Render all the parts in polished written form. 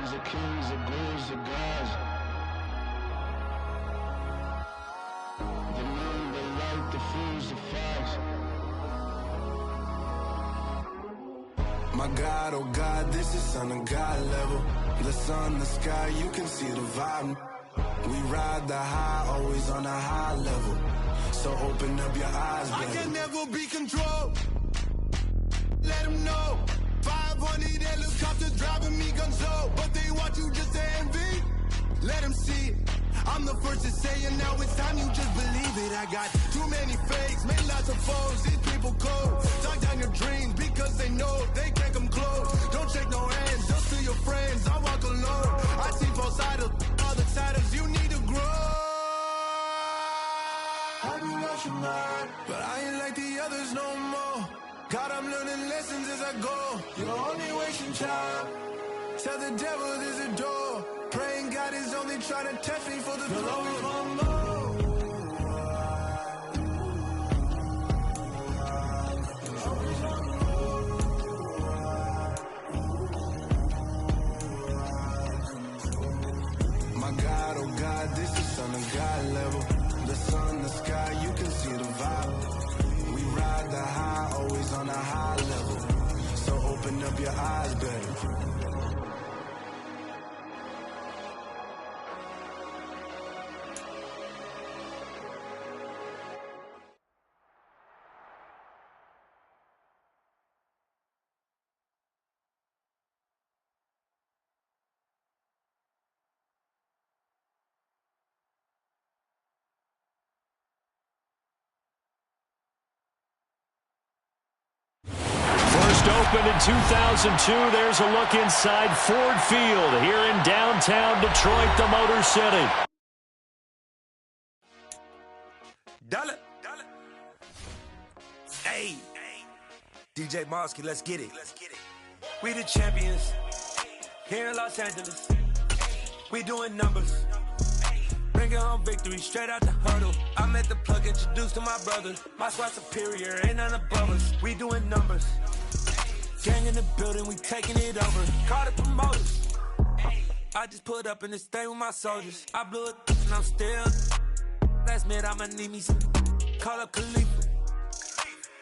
queens, the kings, the blues, the gods. The moon, the light, the fools, the facts. My God, oh God, this is on a God level. The sun, the sky, you can see the vibe. We ride the high, always on a high level. So open up your eyes, baby. I can never be controlled. Let them know. 500 helicopters driving me gonzo. But they want you just to envy. Let them see it. I'm the first to say it, now it's time you just believe it. I got too many fakes, made lots of foes. These people cold. Talk down your dreams because they know they can't come close. Don't shake no hands, just to your friends. I walk alone. I see both sides of all the titles. You need to grow. I be lost your mind, but I ain't like the others no more. God, I'm learning lessons as I go. You're only wasting time. Tell the devil there's a door. Praying God is only trying to test me for the glory. Always want more. My God, oh God, this is on a God level. The sun, the sky, you can see the vibe. We ride the high, always on a high level. So open up your eyes, baby. Opened in 2002, there's a look inside Ford Field here in downtown Detroit, the Motor City. Dollar. Hey. DJ Mosky, let's get it. We the champions here in Los Angeles. We doing numbers. Bringing home victory straight out the huddle. I'm at the plug, introduced to my brothers. My squad superior, ain't none above us. We doing numbers. Gang in the building, we taking it over. Call the promoters. I just put up in this thing with my soldiers. I blew it and I'm still. Last minute, I'ma need me some. Call up Khalifa.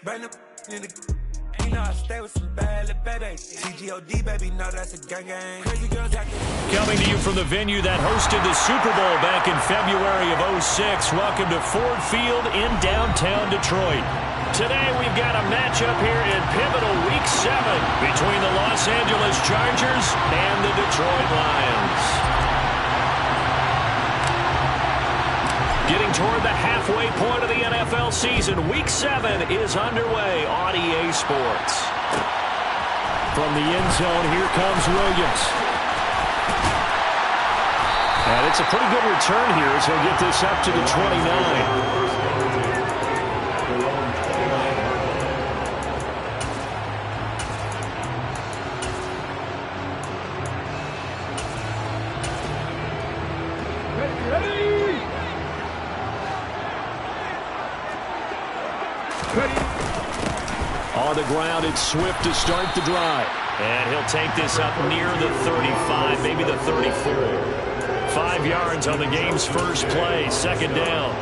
Bring the in the. You know I stay with some bad little baby. TGOD, baby, no, that's a gang gang. Crazy girls acting. Coming to you from the venue that hosted the Super Bowl back in February of '06. Welcome to Ford Field in downtown Detroit. Today we've got a matchup here in pivotal Week 7 between the Los Angeles Chargers and the Detroit Lions. Getting toward the halfway point of the NFL season, Week 7 is underway on EA Sports. From the end zone, here comes Williams. And it's a pretty good return here as he'll get this up to the 29. On the ground, it's Swift to start the drive. And he'll take this up near the 35, maybe the 34. 5 yards on the game's first play, second down.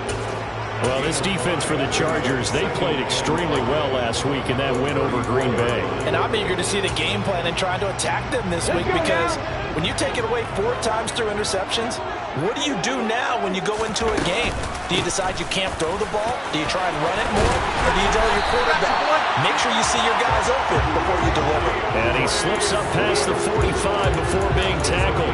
Well, this defense for the Chargers, they played extremely well last week in that win over Green Bay. And I'm eager to see the game plan and try to attack them this week because when you take it away 4 times through interceptions, what do you do now when you go into a game? Do you decide you can't throw the ball? Do you try and run it more? Or do you tell your quarterback, make sure you see your guys open before you deliver? And he slips up past the 45 before being tackled.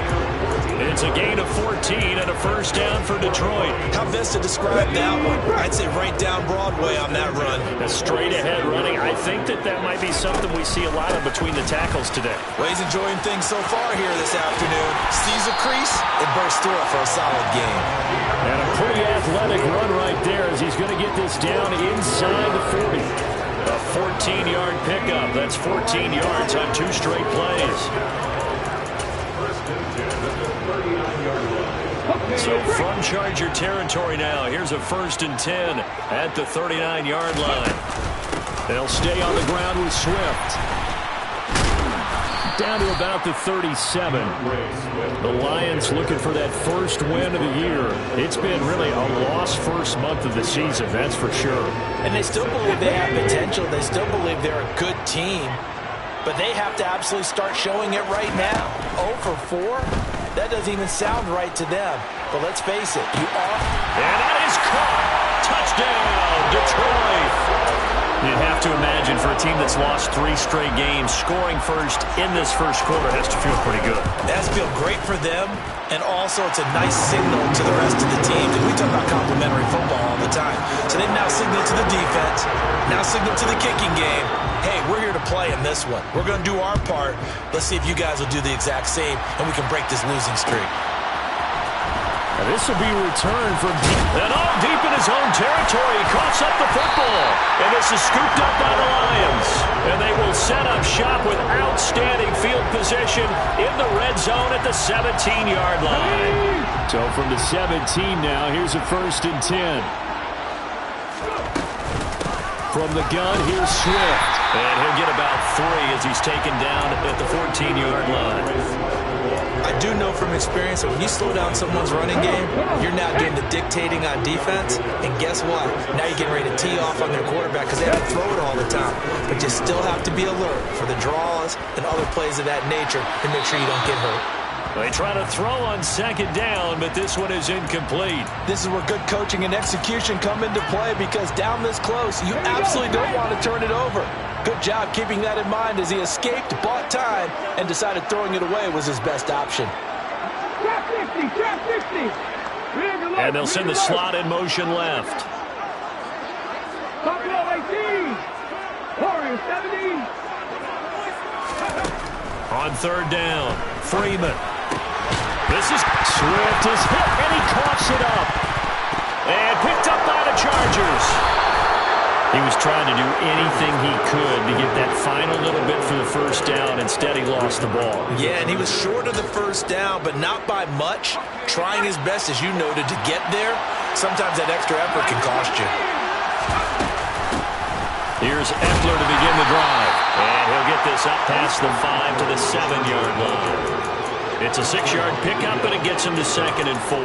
It's a gain of 14 and a first down for Detroit. How best to describe that one? I'd say right down Broadway on that run. A straight ahead running. I think that might be something we see a lot of between the tackles today. Well, he's enjoying things so far here this afternoon. Sees a crease and bursts through it for a solid game. And a pretty athletic run right there as he's going to get this down inside the 40. A 14-yard pickup. That's 14 yards on 2 straight plays. So from Charger territory now, here's a 1st and 10 at the 39-yard line. They'll stay on the ground with Swift. down to about the 37. The Lions looking for that first win of the year. It's been really a lost first month of the season, that's for sure. And they still believe they have potential. They still believe they're a good team. But they have to absolutely start showing it right now. 0 for 4? That doesn't even sound right to them. But let's face it, you off. And that is caught. Touchdown, Detroit. You'd have to imagine for a team that's lost 3 straight games, scoring first in this first quarter has to feel pretty good. It has to feel great for them, and also it's a nice signal to the rest of the teams. And we talk about complementary football all the time. So they've now signaled to the defense, now signaled to the kicking game, hey, we're here to play in this one. We're going to do our part. Let's see if you guys will do the exact same, and we can break this losing streak. Now this will be returned from deep. And all deep in his own territory. He coughs up the football. And this is scooped up by the Lions. And they will set up shop with outstanding field position in the red zone at the 17-yard line. So from the 17 now, here's a 1st and 10. From the gun, here's Swift. And he'll get about 3 as he's taken down at the 14-yard line. I do know from experience that when you slow down someone's running game, you're now doing the dictating on defense. And guess what? Now you're getting ready to tee off on their quarterback because they have to throw it all the time. But you still have to be alert for the draws and other plays of that nature to make sure you don't get hurt. They try to throw on 2nd down, but this one is incomplete. This is where good coaching and execution come into play because down this close, you absolutely don't want to turn it over. Good job keeping that in mind as he escaped, bought time, and decided throwing it away was his best option. And they'll send the slot in motion left. On 3rd down, Freeman. This is Swift is hit, and he coughs it up. And picked up by the Chargers. He was trying to do anything he could to get that final little bit for the 1st down. Instead, he lost the ball. Yeah, and he was short of the 1st down, but not by much. Trying his best, as you noted, to get there. Sometimes that extra effort can cost you. Here's Eckler to begin the drive. And he'll get this up past the 5 to the 7-yard line. It's a 6-yard pickup, and it gets him to 2nd and 4.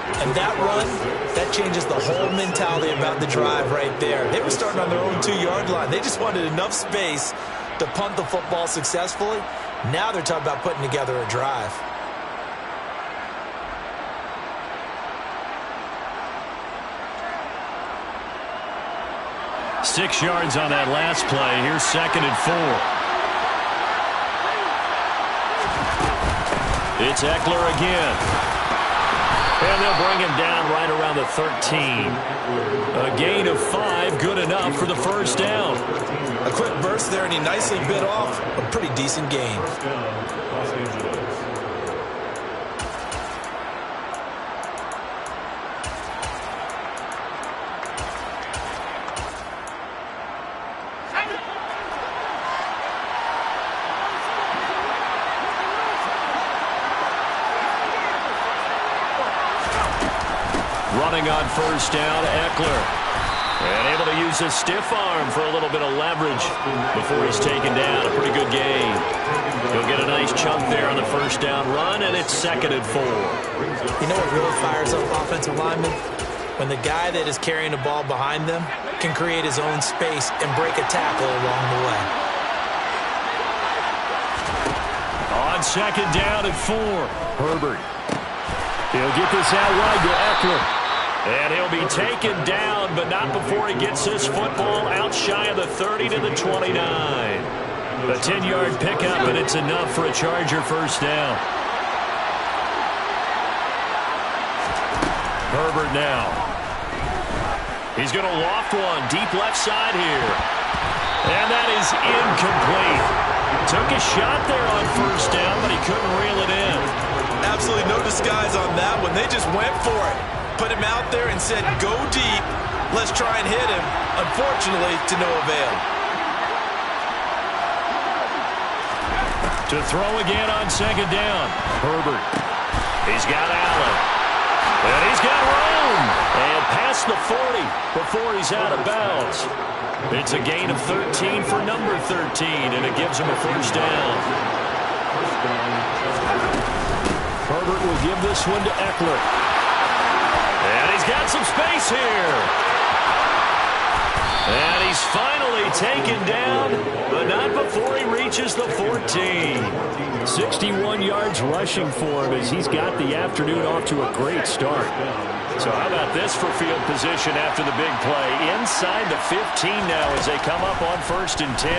And that run, that changes the whole mentality about the drive right there. They were starting on their own 2-yard line. They just wanted enough space to punt the football successfully. Now they're talking about putting together a drive. Six yards on that last play. Here's 2nd and 4. It's Eckler again. And they'll bring him down right around the 13. A gain of 5, good enough for the 1st down. A quick burst there, and he nicely bit off a pretty decent gain. Running on 1st down, Eckler. And able to use his stiff arm for a little bit of leverage before he's taken down. A pretty good gain. He'll get a nice chunk there on the 1st down run, and it's 2nd and 4. You know what really fires up offensive linemen? When the guy that is carrying the ball behind them can create his own space and break a tackle along the way. On 2nd down and 4, Herbert. He'll get this out wide to Eckler. And he'll be taken down, but not before he gets his football out shy of the 30 to the 29. A 10-yard pickup, and it's enough for a Charger 1st down. Herbert now. He's going to loft one deep left side here. And that is incomplete. Took a shot there on 1st down, but he couldn't reel it in. Absolutely no disguise on that one. They just went for it. Put him out there and said, go deep. Let's try and hit him. Unfortunately, to no avail. To throw again on 2nd down. Herbert. He's got Allen. And he's got room. And past the 40 before he's out of bounds. It's a gain of 13 for number 13, and it gives him a 1st down. Herbert will give this one to Eckler. And he's got some space here. And he's finally taken down, but not before he reaches the 14. 61 yards rushing for him as he's got the afternoon off to a great start. So how about this for field position after the big play? Inside the 15 now as they come up on 1st and 10.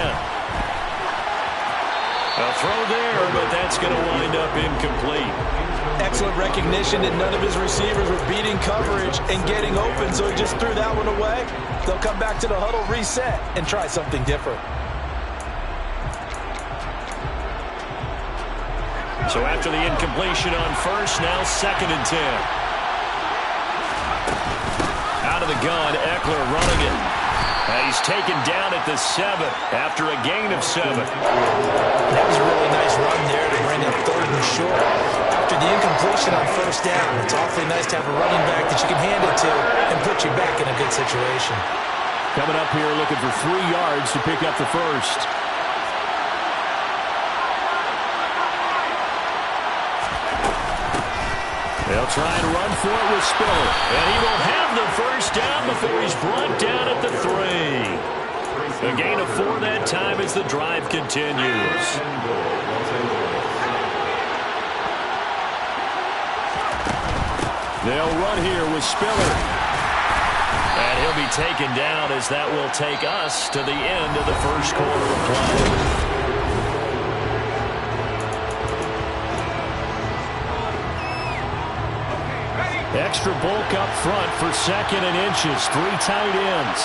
A throw there, but that's going to wind up incomplete. Excellent recognition that none of his receivers were beating coverage and getting open, so he just threw that one away. They'll come back to the huddle, reset, and try something different. So after the incompletion on 1st, now 2nd and 10. Out of the gun, Eckler running it. He's taken down at the 7 after a gain of 7. That was a really nice run there to bring up 3rd and short. After the incompletion on 1st down, it's awfully nice to have a running back that you can hand it to and put you back in a good situation. Coming up here looking for 3 yards to pick up the 1st. They'll try and run for it with Spiller. And he will have the 1st down before he's brought down at the 3. A gain of 4 that time as the drive continues. They'll run here with Spiller. And he'll be taken down as that will take us to the end of the 1st quarter of play. Extra bulk up front for 2nd and inches. 3 tight ends.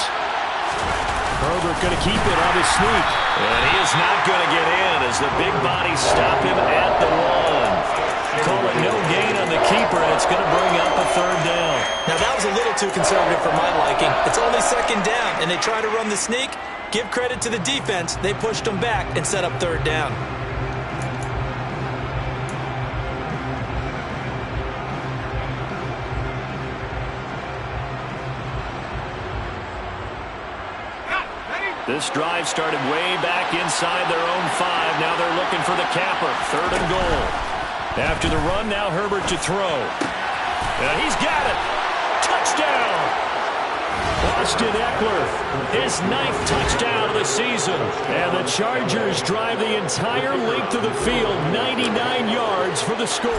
Herbert going to keep it on his sneak. And he is not going to get in as the big bodies stop him at the 1. Call it no gain on the keeper, and it's going to bring up a 3rd down. Now that was a little too conservative for my liking. It's only 2nd down, and they try to run the sneak. Give credit to the defense. They pushed them back and set up 3rd down. This drive started way back inside their own 5. Now they're looking for the capper. 3rd and goal. After the run, now Herbert to throw. And he's got it. Touchdown. Austin Eckler, his 9th touchdown of the season. And the Chargers drive the entire length of the field, 99 yards for the score.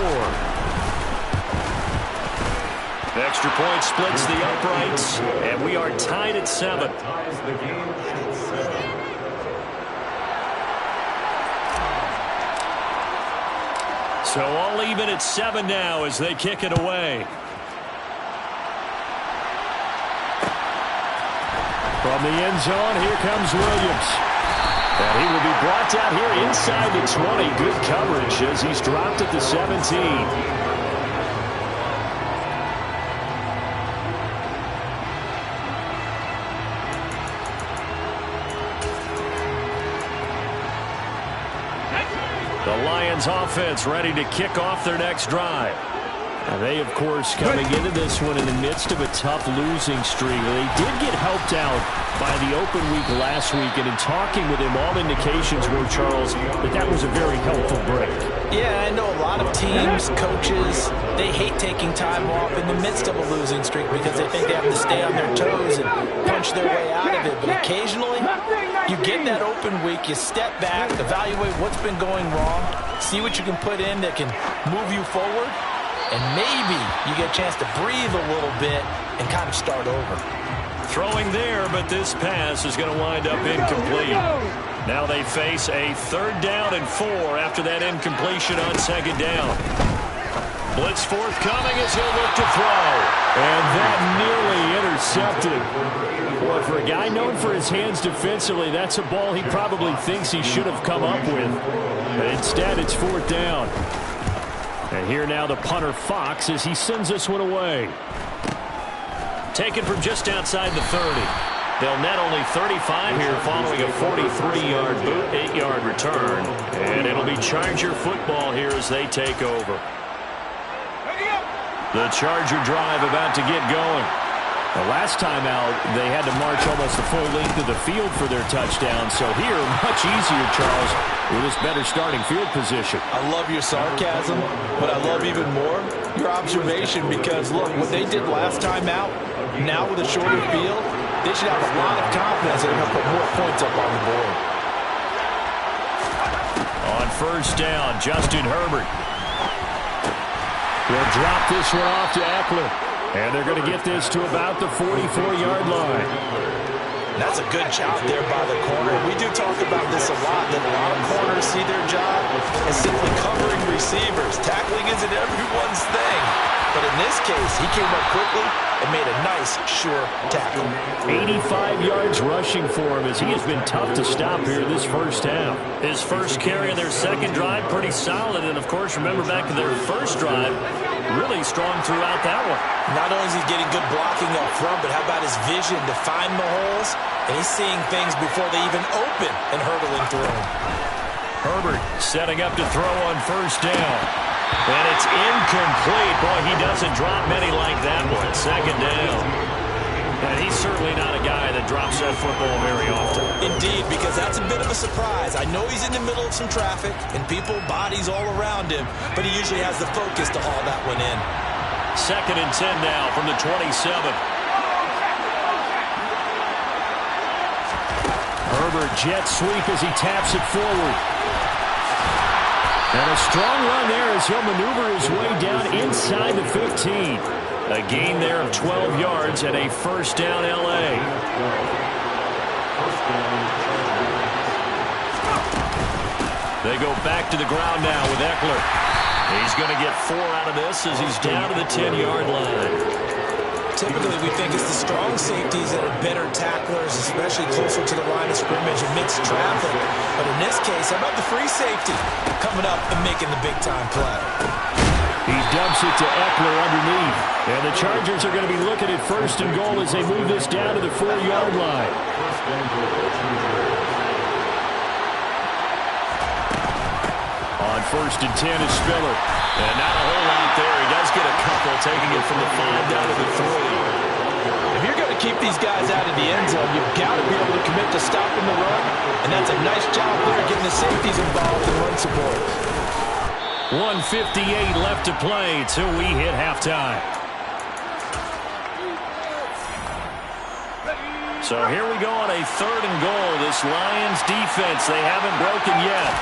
The extra point splits the uprights, and we are tied at 7. So all even at 7 now as they kick it away. From the end zone, here comes Williams. And he will be brought down here inside the 20. Good coverage as he's dropped at the 17. The Lions offense ready to kick off their next drive. And they, of course, coming into this one in the midst of a tough losing streak. They did get helped out by the open week last week. And in talking with him, all indications were, Charles, that was a very helpful break. Yeah, I know a lot of teams, coaches, they hate taking time off in the midst of a losing streak because they think they have to stay on their toes and punch their way out of it. But occasionally, you get that open week, you step back, evaluate what's been going wrong, see what you can put in that can move you forward, and maybe you get a chance to breathe a little bit and kind of start over. Throwing there, but this pass is going to wind up incomplete. Now they face a 3rd down and 4 after that incompletion on 2nd down. Blitz forthcoming as he'll look to throw. And that nearly intercepted. Boy, for a guy known for his hands defensively, that's a ball he probably thinks he should have come up with. But instead, it's 4th down. And here now the punter, Fox, as he sends this one away. Taken from just outside the 30. They'll net only 35 here following a 43-yard boot, 8-yard return. And it'll be Charger football here as they take over. The Charger drive about to get going. The last time out, they had to march almost the full length of the field for their touchdown. So here, much easier, Charles, with this better starting field position. I love your sarcasm, but I love even more your observation because, look, what they did last time out, now with a shorter field, they should have a lot of confidence that they're going to put more points up on the board. On first down, Justin Herbert will drop this one off to Eckler. And they're going to get this to about the 44-yard line. That's a good job there by the corner. We do talk about this a lot, that a lot of corners see their job as simply covering receivers. Tackling isn't everyone's thing. But in this case, he came up quickly and made a nice, sure tackle. 85 yards rushing for him as he has been tough to stop here this first half. His first carry in their second drive, pretty solid. And, of course, remember back to their first drive, really strong throughout that one. Not only is he getting good blocking up front, but how about his vision to find the holes? And he's seeing things before they even open and hurdling through them. Herbert setting up to throw on first down. And it's incomplete. Boy, he doesn't drop many like that one. Second down. And he's certainly not a guy that drops that football very often. Indeed, because that's a bit of a surprise. I know he's in the middle of some traffic and people, bodies all around him, but he usually has the focus to haul that one in. Second and 10 now from the 27. Herbert jet sweep as he taps it forward. And a strong run there as he'll maneuver his way down inside the 15. A gain there of 12 yards and a first down L.A. They go back to the ground now with Eckler. He's going to get 4 out of this as he's down to the 10-yard line. Typically, we think it's the strong safeties that are better tacklers, especially closer to the line of scrimmage amidst traffic. But in this case, how about the free safety coming up and making the big-time play? He dumps it to Eckler underneath. And the Chargers are going to be looking at first and goal as they move this down to the 4-yard line. On first and 10 is Spiller. And not a whole lot there. He does get a couple, taking it from the 5 down to the 3. If you're going to keep these guys out of the end zone, you've got to be able to commit to stopping the run. And that's a nice job there, getting the safeties involved in run support. 1:58 left to play till we hit halftime. So here we go on a 3rd and goal. This Lions defense, they haven't broken yet.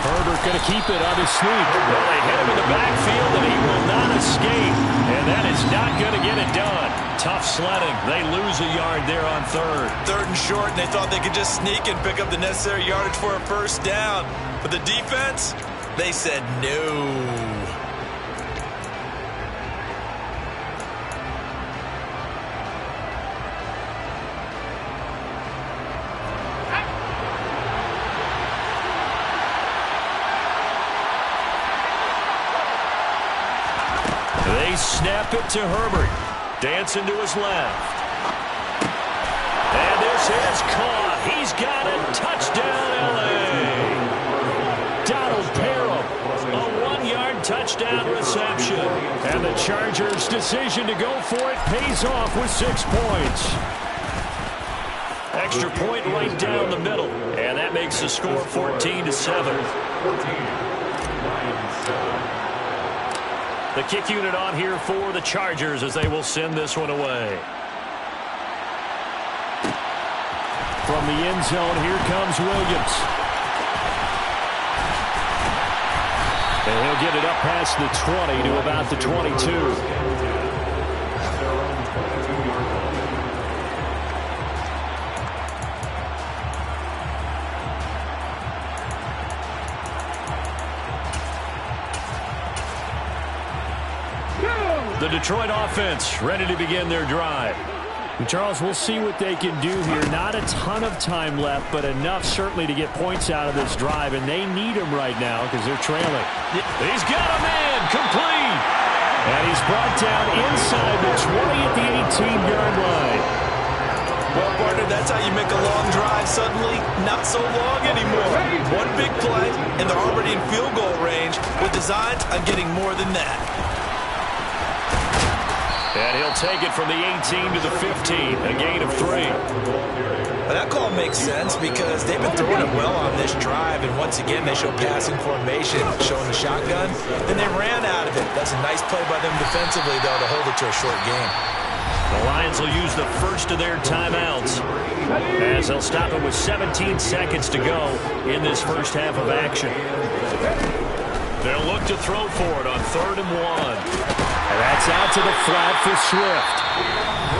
Herbert going to keep it on his sneak. Well, they hit him in the backfield, and he will not escape. And that is not going to get it done. Tough sledding. They lose a yard there on 3rd. 3rd and short, and they thought they could just sneak and pick up the necessary yardage for a first down. But the defense, they said no. They snap it to Herbert. Dancing to his left. And this is caught. He's got it. Touchdown, L.A. Donald Parham. A 1-yard touchdown reception. And the Chargers' decision to go for it pays off with 6 points. Extra point right down the middle. And that makes the score 14-7. The kick unit on here for the Chargers as they will send this one away. From the end zone, here comes Williams. And he'll get it up past the 20 to about the 22. The Detroit offense ready to begin their drive. And Charles, we'll see what they can do here. Not a ton of time left, but enough certainly to get points out of this drive, and they need them right now because they're trailing. He's got a man, complete. And he's brought down inside the 20 at the 18-yard line. Well, partner, that's how you make a long drive suddenly not so long anymore. One big play, and they're already in field goal range with designs on getting more than that. And he'll take it from the 18 to the 15, a gain of 3. Well, that call makes sense because they've been throwing it well on this drive, and once again they show passing formation, showing the shotgun, and they ran out of it. That's a nice play by them defensively, though, to hold it to a short game. The Lions will use the first of their timeouts as they'll stop it with 17 seconds to go in this first half of action. They'll look to throw for it on 3rd and 1. And that's out to the flat for Swift.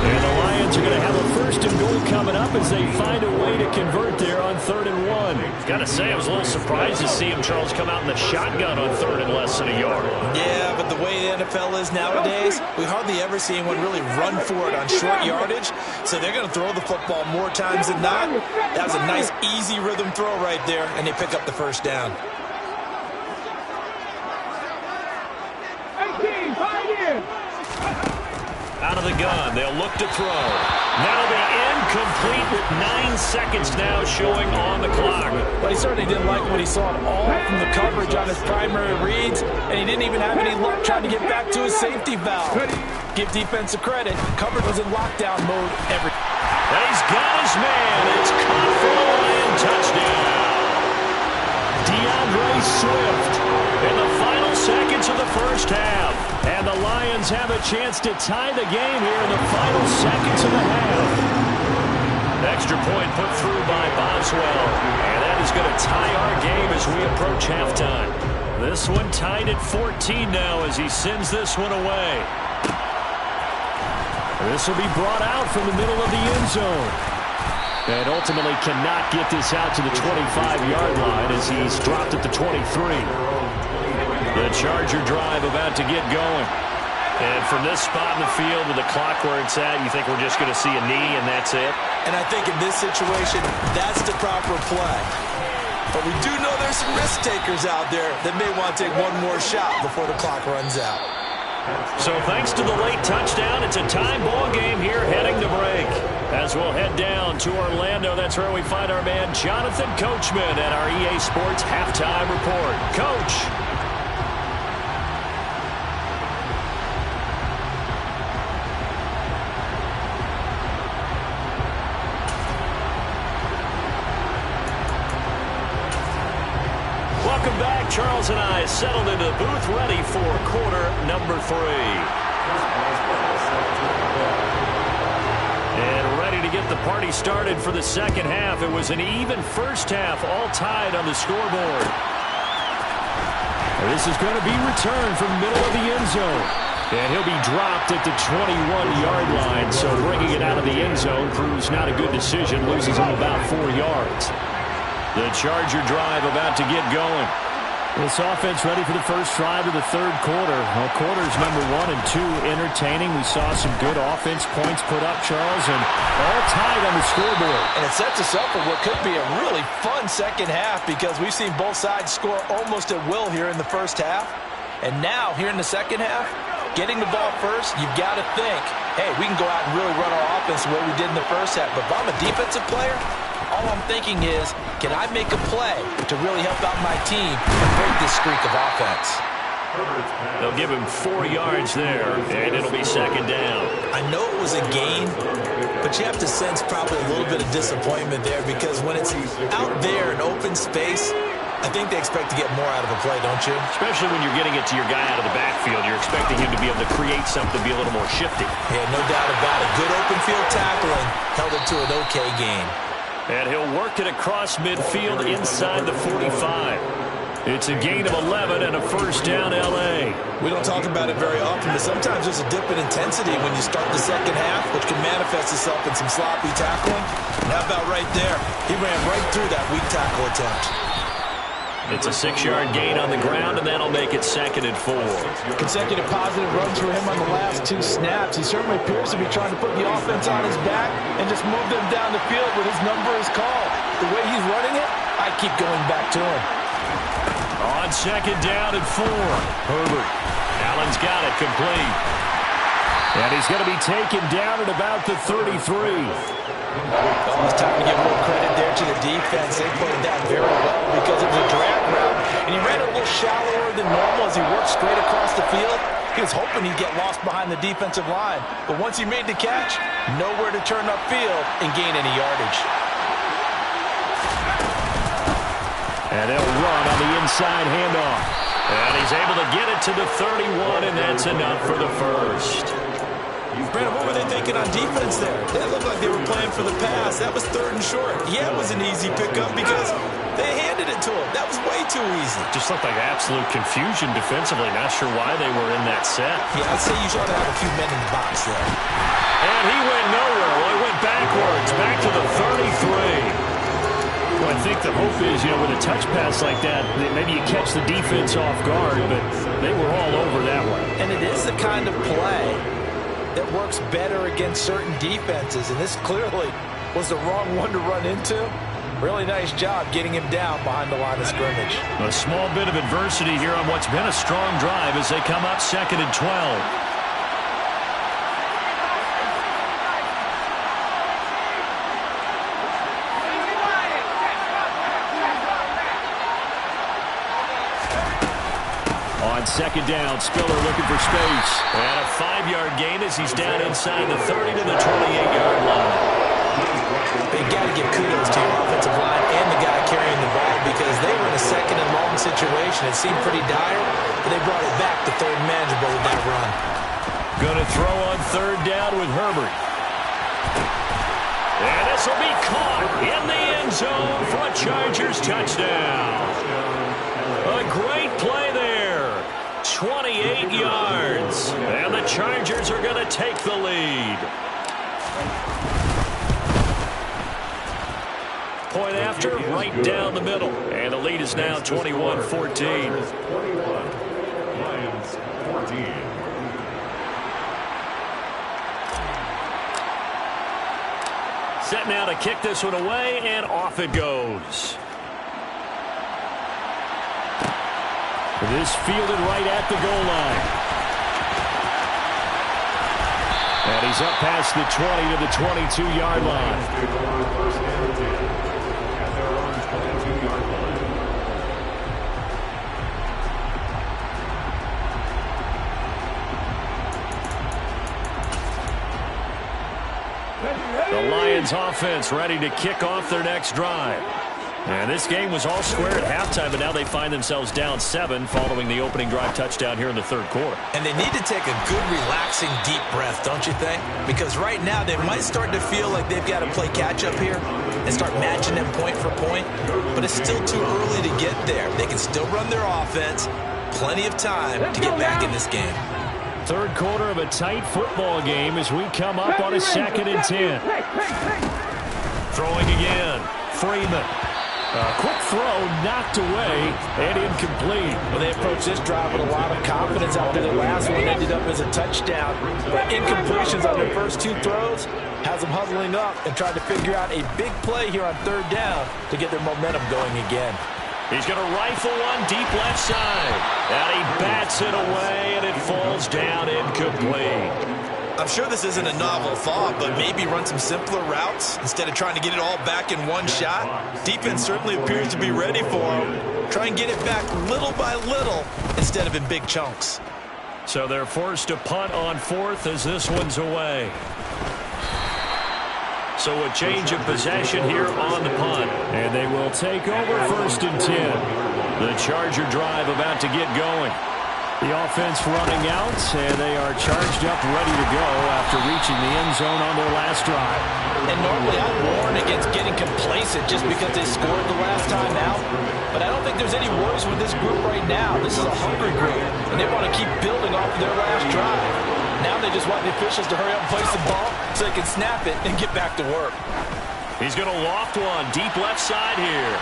And the Lions are going to have a 1st and goal coming up as they find a way to convert there on 3rd and 1. Got to say, I was a little surprised to see him, Charles, come out in the shotgun on 3rd and less than a yard. Yeah, but the way the NFL is nowadays, we hardly ever see anyone really run for it on short yardage. So they're going to throw the football more times than not. That was a nice, easy rhythm throw right there, and they pick up the 1st down. Out of the gun, they'll look to throw. That'll be incomplete with 9 seconds now showing on the clock. But he certainly didn't like what he saw at all from the coverage on his primary reads, and he didn't even have any luck trying to get back to his safety valve. Give defensive credit. Coverage was in lockdown mode every. And he's got his man. It's caught for a Lion touchdown. DeAndre Swift in the final seconds of the first half. And the Lions have a chance to tie the game here in the final seconds of the half. Extra point put through by Boswell. And that is going to tie our game as we approach halftime. This one tied at 14 now as he sends this one away. This will be brought out from the middle of the end zone. And ultimately cannot get this out to the 25-yard line as he's dropped at the 23. The Charger drive about to get going. And from this spot in the field with the clock where it's at, you think we're just going to see a knee and that's it? And I think in this situation, that's the proper play. But we do know there's some risk takers out there that may want to take one more shot before the clock runs out. So thanks to the late touchdown, it's a tie ball game here heading to break. As we'll head down to Orlando, that's where we find our man Jonathan Coachman at our EA Sports Halftime Report. Coach. Welcome back. Charles and I settled into the booth ready for quarter number 3. And ready to get the party started for the second half. It was an even first half, all tied on the scoreboard. This is going to be returned from the middle of the end zone. And he'll be dropped at the 21-yard line. So bringing it out of the end zone proves not a good decision. Loses him about 4 yards. The Charger drive about to get going. This offense ready for the first drive of the third quarter. Well, quarters number 1 and 2 entertaining. We saw some good offense points put up, Charles, and all tied on the scoreboard. And it sets us up for what could be a really fun second half because we've seen both sides score almost at will here in the first half. And now, here in the second half, getting the ball first, you've got to think, hey, we can go out and really run our offense the way we did in the first half. But if I'm a defensive player, all I'm thinking is, can I make a play to really help out my team and break this streak of offense? They'll give him 4 yards there, and it'll be second down. I know it was a gain, but you have to sense probably a little bit of disappointment there because when it's out there in open space, I think they expect to get more out of a play, don't you? Especially when you're getting it to your guy out of the backfield. You're expecting him to be able to create something, be a little more shifty. Yeah, no doubt about it. Good open field tackling held it to an okay gain. And he'll work it across midfield inside the 45. It's a gain of 11 and a first down, L.A. We don't talk about it very often, but sometimes there's a dip in intensity when you start the second half, which can manifest itself in some sloppy tackling. And how about right there? He ran right through that weak tackle attempt. It's a 6-yard gain on the ground, and that'll make it second and 4. Consecutive positive runs for him on the last 2 snaps. He certainly appears to be trying to put the offense on his back and just move them down the field when his number is called. The way he's running it, I keep going back to him. On second down and 4. Herbert. Allen's got it complete. And he's going to be taken down at about the 33. Oh, it's time to give more credit there to the defense. They played that very well because it was a drag route. And he ran a little shallower than normal as he worked straight across the field. He was hoping he'd get lost behind the defensive line. But once he made the catch, nowhere to turn upfield and gain any yardage. And they'll run on the inside handoff. And he's able to get it to the 31, and that's enough for the first. Brandon, what were they thinking on defense there? They looked like they were playing for the pass. That was 3rd and short. Yeah, it was an easy pickup because they handed it to him. That was way too easy. Just looked like absolute confusion defensively. Not sure why they were in that set. Yeah, I'd say you should have a few men in the box there. And he went nowhere. Well, he went backwards, back to the 33. Well, I think the hope is, with a touch pass like that, maybe you catch the defense off guard, but they were all over that one. And it is the kind of play that works better against certain defenses, and this clearly was the wrong one to run into. Really nice job getting him down behind the line of scrimmage. A small bit of adversity here on what's been a strong drive as they come up 2nd and 12. On 2nd down, Spiller looking for space. And a 5-yard gain as he's down inside the 30 to the 28-yard line. They got to give kudos to your offensive line and the guy carrying the ball because they were in a 2nd and long situation. It seemed pretty dire, but they brought it back to 3rd and manageable with that run. Going to throw on 3rd down with Herbert. And this will be caught in the end zone for a Chargers touchdown. A great play there. 28 yards. And the Chargers are going to take the lead. Point after, right down the middle. And the lead is now 21-14. Lions 14. Set now to kick this one away, and off it goes. This fielded right at the goal line. And he's up past the 20 to the 22-yard line. The Lions offense ready to kick off their next drive. And this game was all square at halftime, but now they find themselves down 7 following the opening drive touchdown here in the 3rd quarter. And they need to take a good, relaxing, deep breath, don't you think? Because right now they might start to feel like they've got to play catch-up here and start matching them point for point. But it's still too early to get there. They can still run their offense. Plenty of time to get back in this game. 3rd quarter of a tight football game as we come up on a 2nd and 10. Throwing again. Freeman. A quick throw knocked away and incomplete. Well, they approached this drive with a lot of confidence after the last one ended up as a touchdown. But incompletions on their first 2 throws has them huddling up and trying to figure out a big play here on 3rd down to get their momentum going again. He's going to rifle one deep left side. And he bats it away, and it falls down incomplete. I'm sure this isn't a novel thought, but maybe run some simpler routes instead of trying to get it all back in one shot. Defense certainly appears to be ready for him. Try and get it back little by little instead of in big chunks. So they're forced to punt on 4th as this one's away. So a change of possession here on the punt. And they will take over 1st and 10. The Charger drive about to get going. The offense running out, and they are charged up, ready to go after reaching the end zone on their last drive. And normally I warn against getting complacent just because they scored the last time out. But I don't think there's any worries with this group right now. This is a hungry group, and they want to keep building off of their last drive. Now they just want the officials to hurry up and place the ball so they can snap it and get back to work. He's going to loft one deep left side here.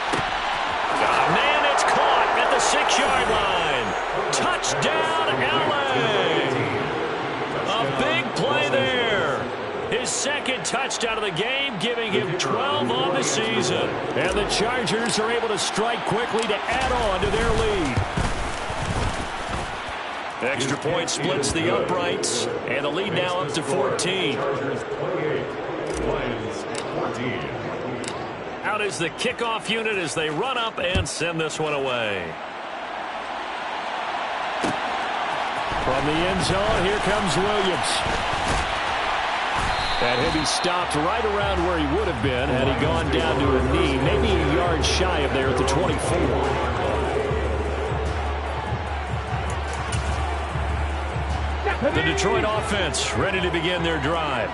Oh, man, it's caught at the 6-yard line. Touchdown, LA. A big play there. His 2nd touchdown of the game, giving him 12 on the season. And the Chargers are able to strike quickly to add on to their lead. Extra point splits the uprights, and the lead now up to 14. Chargers 28, Lions 14. Out is the kickoff unit as they run up and send this one away. From the end zone, here comes Williams. And he'll be stopped right around where he would have been had he gone down to a knee, maybe a yard shy of there at the 24. The Detroit offense ready to begin their drive.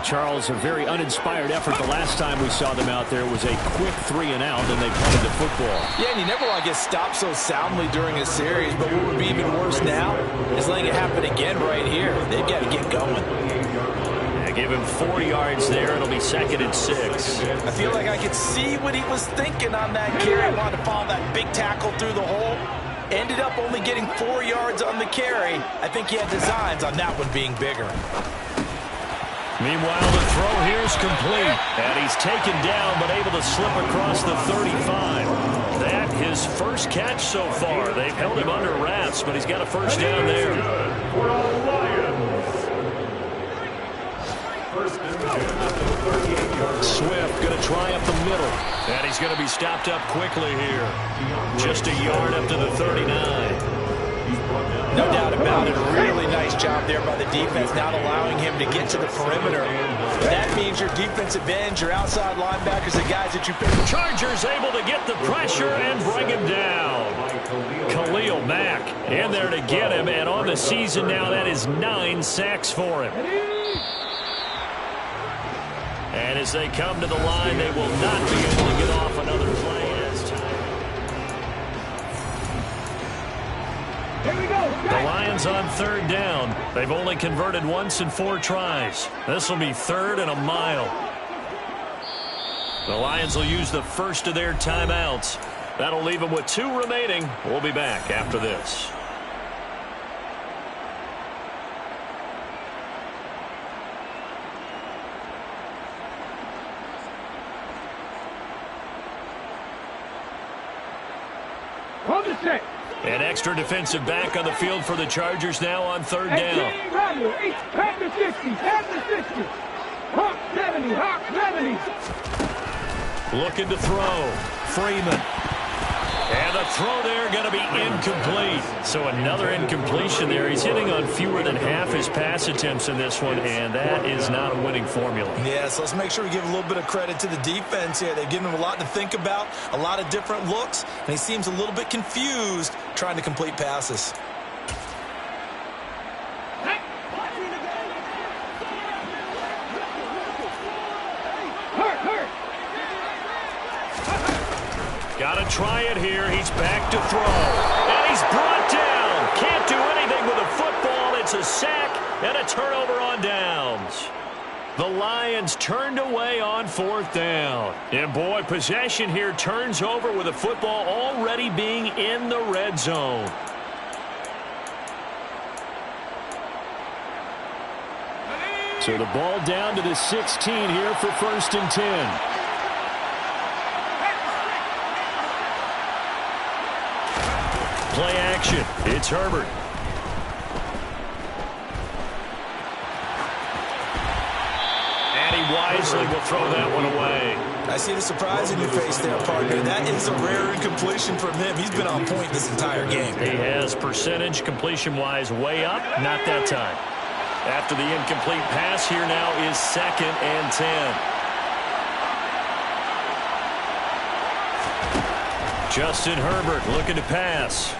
Charles, a very uninspired effort the last time we saw them out there was a quick 3-and-out, and they punted the football. Yeah, and you never want to get stopped so soundly during a series, but what would be even worse now is letting it happen again right here. They've got to get going. They give him 4 yards there. It'll be 2nd and 6. I feel like I could see what he was thinking on that carry. Wanted to follow that big tackle through the hole. Ended up only getting 4 yards on the carry. I think he had designs on that one being bigger. Meanwhile, the throw here is complete. And he's taken down, but able to slip across the 35. That his first catch so far. They've held him under wraps, but he's got a first down there. For the Lions. First and 10 at the 38-yard. Swift going to try up the middle. And he's going to be stopped up quickly here. Just a yard up to the 39. No doubt about it. A really nice job there by the defense, not allowing him to get to the perimeter. That means your defensive ends, your outside linebackers, the guys that you pick. Chargers able to get the pressure and bring him down. Khalil Mack in there to get him, and on the season now, that is 9 sacks for him. And as they come to the line, they will not be able to get off another play. The Lions on 3rd down. They've only converted once in 4 tries. This will be 3rd and a mile. The Lions will use the first of their timeouts. That'll leave them with 2 remaining. We'll be back after this. Hold the set. An extra defensive back on the field for the Chargers now on 3rd down. Pack the 60, pack the 60. Hawk 70, Hawk 70. Looking to throw. Freeman. And the throw there going to be incomplete. So another incompletion there. He's hitting on fewer than half his pass attempts in this one, and that is not a winning formula. Yeah, so let's make sure we give a little bit of credit to the defense here. They've given him a lot to think about, a lot of different looks, and he seems a little bit confused trying to complete passes. Got to try it here. He's back to throw. And he's brought down. Can't do anything with a football. It's a sack and a turnover on downs. The Lions turned away on 4th down. And boy, possession here turns over with the football already being in the red zone. So the ball down to the 16 here for 1st and 10. Play action. It's Herbert. And he wisely will throw that one away. I see the surprise in your face there, partner. That is a rare incompletion from him. He's been on point this entire game. He has percentage completion-wise way up. Not that time. After the incomplete pass, here now is 2nd and 10. Justin Herbert looking to pass.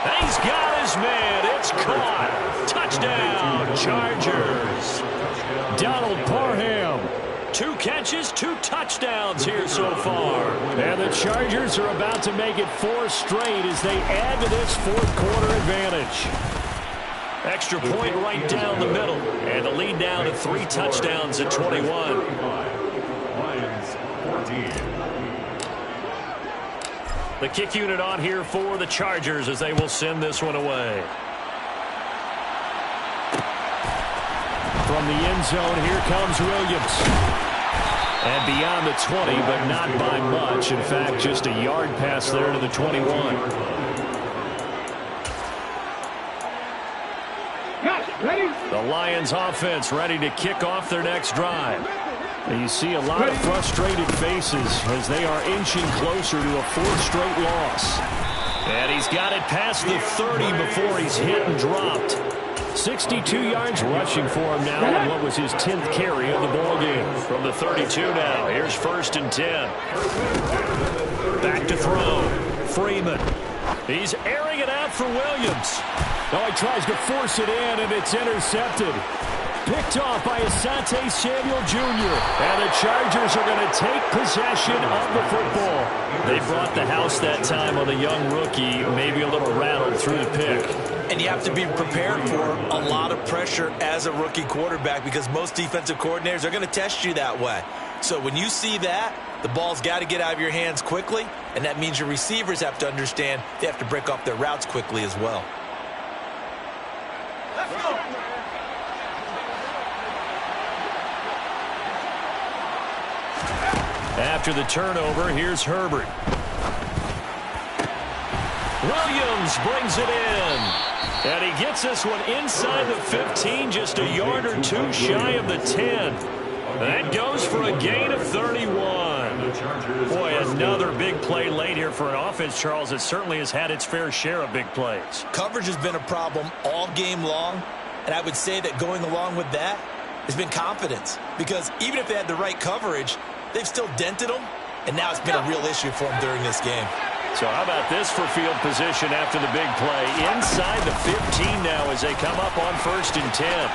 And he's got his man. It's caught. Touchdown, Chargers. Donald Parham. 2 catches, 2 touchdowns here so far. And the Chargers are about to make it 4 straight as they add to this 4th quarter advantage. Extra point right down the middle. And the lead down to 3 touchdowns at 21. Lions 14. The kick unit on here for the Chargers as they will send this one away. From the end zone, here comes Williams. And beyond the 20, but not by much. In fact, just a yard pass there to the 21. The Lions offense ready to kick off their next drive. You see a lot of frustrated faces as they are inching closer to a 4th straight loss. And he's got it past the 30 before he's hit and dropped. 62 yards rushing for him now on what was his 10th carry of the ballgame. From the 32 now, here's 1st and 10. Back to throw. Freeman. He's airing it out for Williams. Oh, he tries to force it in, and it's intercepted. Picked off by Asante Samuel Jr. And the Chargers are going to take possession of the football. They brought the house that time on the young rookie, maybe a little rattled through the pick. And you have to be prepared for a lot of pressure as a rookie quarterback because most defensive coordinators are going to test you that way. So when you see that, the ball's got to get out of your hands quickly, and that means your receivers have to understand they have to break off their routes quickly as well. Let's go. After the turnover, here's Herbert. Williams brings it in. And he gets this one inside the 15, just a yard or two shy of the 10. That goes for a gain of 31. Boy, another big play late here for an offense, Charles, that certainly has had its fair share of big plays. Coverage has been a problem all game long, and I would say that going along with that has been confidence. Because even if they had the right coverage, they've still dented them, and now it's been a real issue for them during this game. So how about this for field position after the big play? Inside the 15 now as they come up on 1st and 10.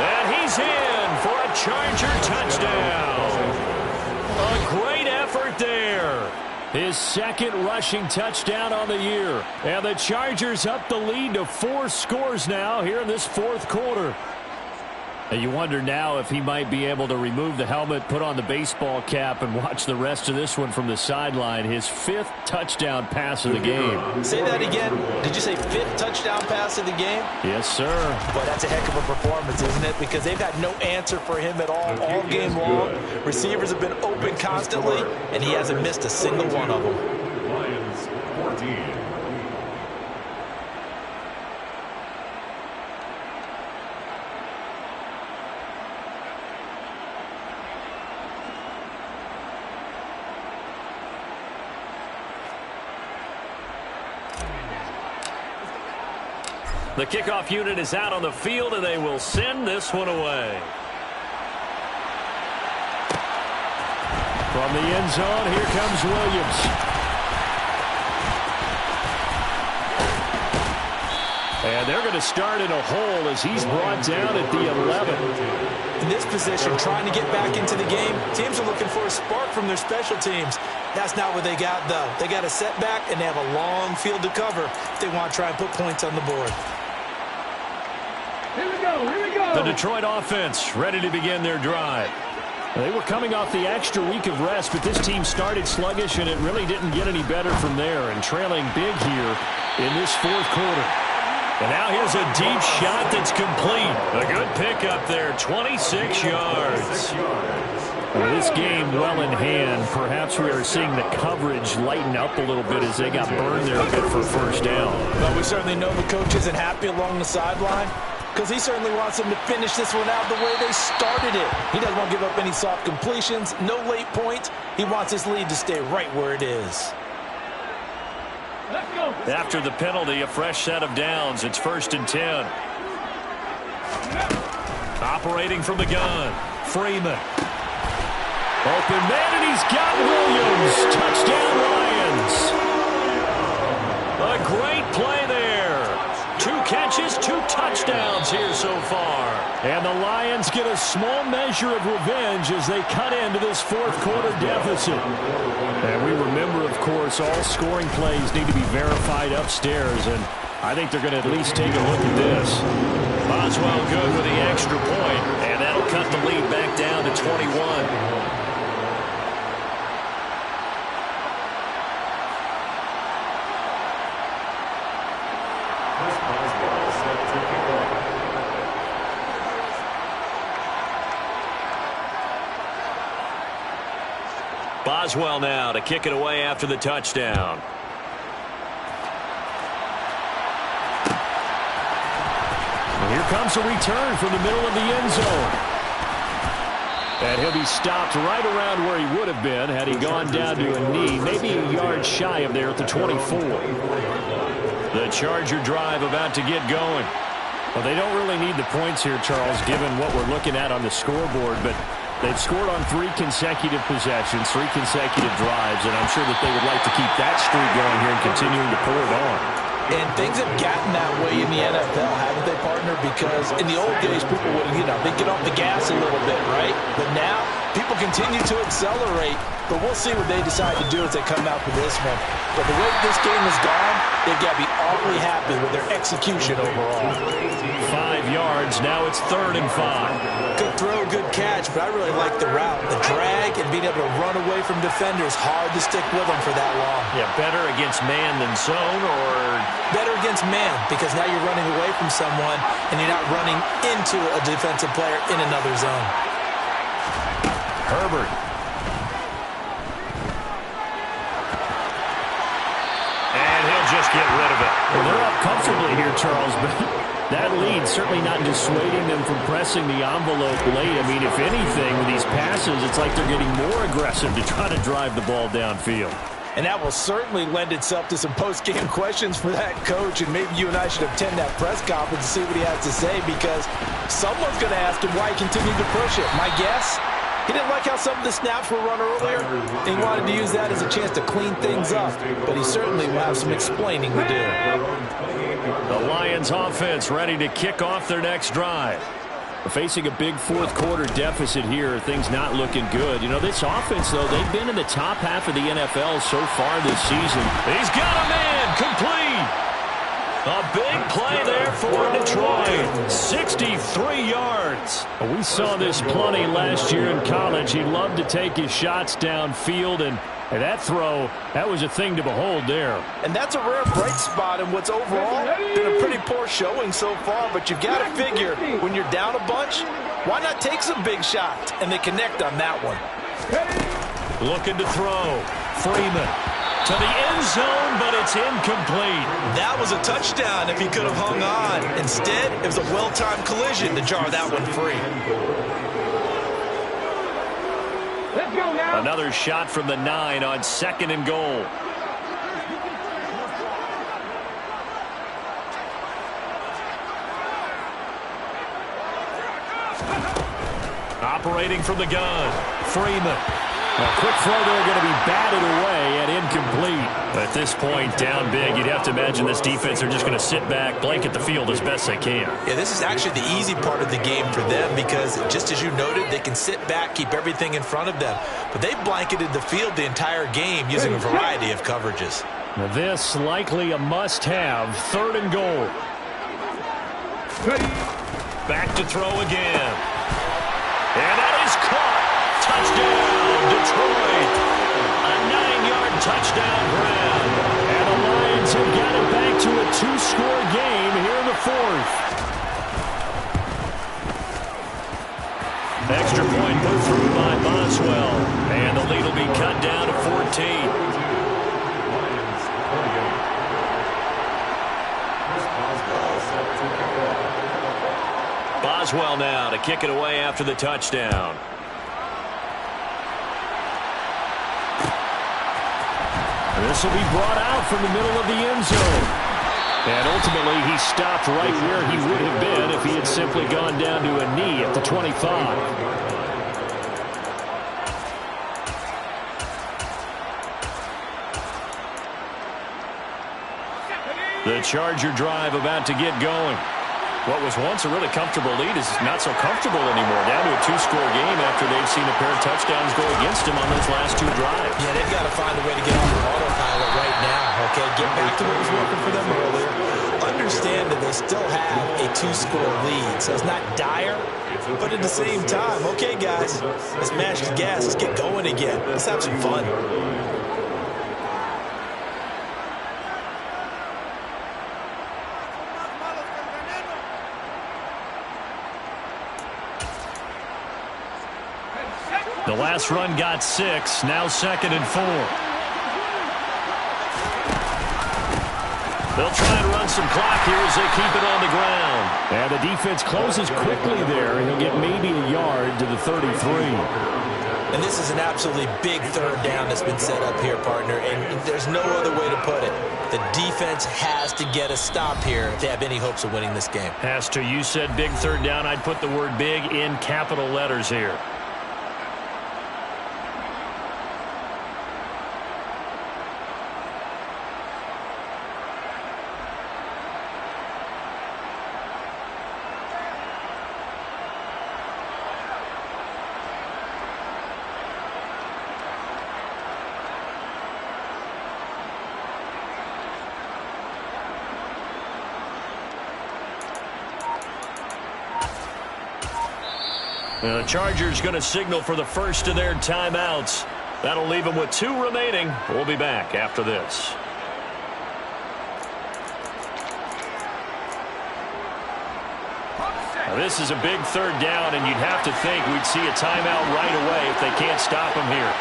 And he's in for a Charger touchdown. A great effort there. His 2nd rushing touchdown on the year. And the Chargers up the lead to 4 scores now here in this 4th quarter. And you wonder now if he might be able to remove the helmet, put on the baseball cap, and watch the rest of this one from the sideline. His 5th touchdown pass of the game. Say that again. Did you say 5th touchdown pass of the game? Yes, sir. Boy, that's a heck of a performance, isn't it? Because they've had no answer for him at all game long. Receivers have been open constantly, and he hasn't missed a single one of them. Lions 14. The kickoff unit is out on the field, and they will send this one away. From the end zone, here comes Williams. And they're going to start in a hole as he's brought down at the 11. In this position, trying to get back into the game, teams are looking for a spark from their special teams. That's not what they got, though. They got a setback, and they have a long field to cover if they want to try and put points on the board. Here we go, here we go. The Detroit offense ready to begin their drive. They were coming off the extra week of rest, but this team started sluggish, and it really didn't get any better from there, and trailing big here in this 4th quarter. And now here's a deep shot that's complete. A good pickup there, 26 yards. This game well in hand. Perhaps we are seeing the coverage lighten up a little bit as they got burned there a bit for 1st down. But we certainly know the coach isn't happy along the sideline because he certainly wants them to finish this one out the way they started it. He doesn't want to give up any soft completions, no late points. He wants his lead to stay right where it is. Let's go. After the penalty, a fresh set of downs. It's 1st and 10. Operating from the gun, Freeman. Open man, and he's got Williams. Touchdown, Lions. A great play there. 2 catches, 2 touchdowns here so far. And the Lions get a small measure of revenge as they cut into this 4th quarter deficit. And we remember, of course, all scoring plays need to be verified upstairs, and I think they're going to at least take a look at this. Boswell good with the extra point, and that'll cut the lead back down to 21. Boswell now to kick it away after the touchdown. And here comes a return from the middle of the end zone. And he'll be stopped right around where he would have been had he gone down to a knee, maybe a yard shy of there at the 24. The Charger drive about to get going. Well, they don't really need the points here, Charles, given what we're looking at on the scoreboard, but they've scored on 3 consecutive possessions, 3 consecutive drives, and I'm sure that they would like to keep that streak going here and continuing to pour it on. And things have gotten that way in the NFL, haven't they, partner? Because in the old days, people would, they'd get off the gas a little bit, right? But now, people continue to accelerate. But we'll see what they decide to do as they come out for this one. But the way this game has gone, they've got to be awfully happy with their execution overall. 5 yards. Now it's 3rd and 5. Good throw, good catch, but I really like the route. The drag and being able to run away from defenders, hard to stick with them for that long. Yeah, better against man than zone, or better against man, because now you're running away from someone and you're not running into a defensive player in another zone. Herbert. And he'll just get rid of it. Well, they're up comfortably here, Charles, but that lead certainly not dissuading them from pressing the envelope late. I mean, if anything, with these passes, it's like they're getting more aggressive to try to drive the ball downfield. And that will certainly lend itself to some post-game questions for that coach, and maybe you and I should attend that press conference and see what he has to say, because someone's going to ask him why he continued to push it. My guess, he didn't like how some of the snaps were run earlier, and he wanted to use that as a chance to clean things up, but he certainly will have some explaining to do. The Lions offense ready to kick off their next drive. Facing a big fourth-quarter deficit here, things not looking good. This offense, though, they've been in the top half of the NFL so far this season. He's got a man, complete. A big play there for Detroit. 63 yards. We saw this plenty last year in college. He loved to take his shots downfield, and that throw, that was a thing to behold there. And that's a rare bright spot in what's overall been a pretty poor showing so far, but you've got to figure when you're down a bunch, why not take some big shots? And they connect on that one. Looking to throw. Freeman to the end zone, but it's incomplete. That was a touchdown if he could have hung on. Instead, it was a well-timed collision to jar that one free. Another shot from the 9 on 2nd and goal. Operating from the gun, Freeman. A quick throw there, going to be batted away and incomplete. At this point, down big, you'd have to imagine this defense are just going to sit back, blanket the field as best they can. Yeah, this is actually the easy part of the game for them because, just as you noted, they can sit back, keep everything in front of them. But they blanketed the field the entire game using a variety of coverages. Now this likely a must-have, 3rd and goal. Back to throw again. And that is caught. Touchdown, Detroit. A 9-yard touchdown grab. And the Lions have got it back to a 2-score game here in the 4th. Extra point put through by Boswell. And the lead will be cut down to 14. Boswell now to kick it away after the touchdown. This will be brought out from the middle of the end zone. And ultimately, he stopped right where he would have been if he had simply gone down to a knee at the 25. The Charger drive about to get going. What was once a really comfortable lead is not so comfortable anymore. Down to a 2-score game after they've seen a pair of touchdowns go against them on those last 2 drives. Yeah, they've got to find a way to get off the autopilot right now, okay? Get back to what was working for them earlier. Understand that they still have a 2-score lead, so it's not dire, but at the same time, okay, guys, let's mash the gas. Let's get going again. Let's have some fun. The last run got 6, now 2nd and 4. They'll try and run some clock here as they keep it on the ground. And the defense closes quickly there. He'll get maybe a yard to the 33. And this is an absolutely big third down that's been set up here, partner, and there's no other way to put it. The defense has to get a stop here to have any hopes of winning this game. Has to. You said big third down. I'd put the word big in capital letters here. The Chargers going to signal for the first of their timeouts. That'll leave them with 2 remaining. We'll be back after this. Now, this is a big third down, and you'd have to think we'd see a timeout right away if they can't stop him here.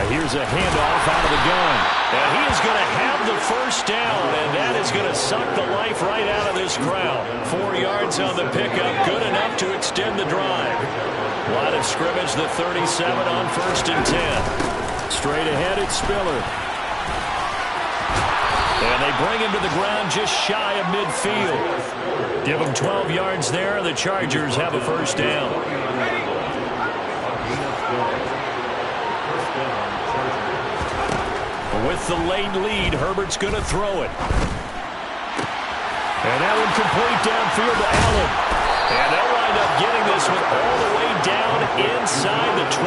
Now, here's a handoff out of the gun. And he is going to have the first down, and that is going to suck the life right out of this crowd. 4 yards on the pickup, good enough to extend the drive. Line of scrimmage, the 37 on 1st and 10. Straight ahead, it's Spiller. And they bring him to the ground just shy of midfield. Give him 12 yards there. The Chargers have a first down. With the late lead, Herbert's going to throw it. And that one complete downfield to Allen. And they'll wind up getting this one all the way down inside the 20.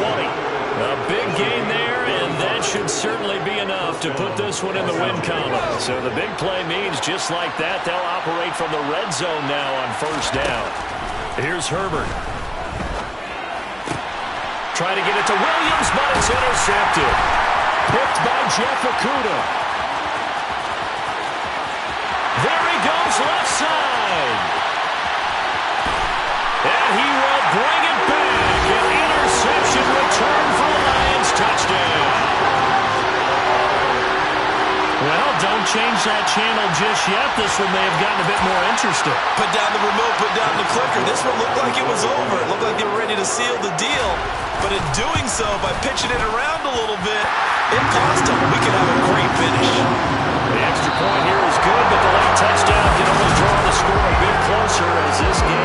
A big gain there, and that should certainly be enough to put this one in the win column. So the big play means just like that, they'll operate from the red zone now on first down. Here's Herbert. Trying to get it to Williams, but it's intercepted. Picked by Jeff Okudah. There he goes, left side. And he will bring it back. An interception return for the Lions. Touchdown. Well, don't change that channel just yet. This one may have gotten a bit more interesting. Put down the remote, put down the clicker. This one looked like it was over. It looked like they were ready to seal the deal. But in doing so, by pitching it around a little bit, it cost him. We could have a great finish. The extra point here is good, but the late touchdown can only draw the score a bit closer as this game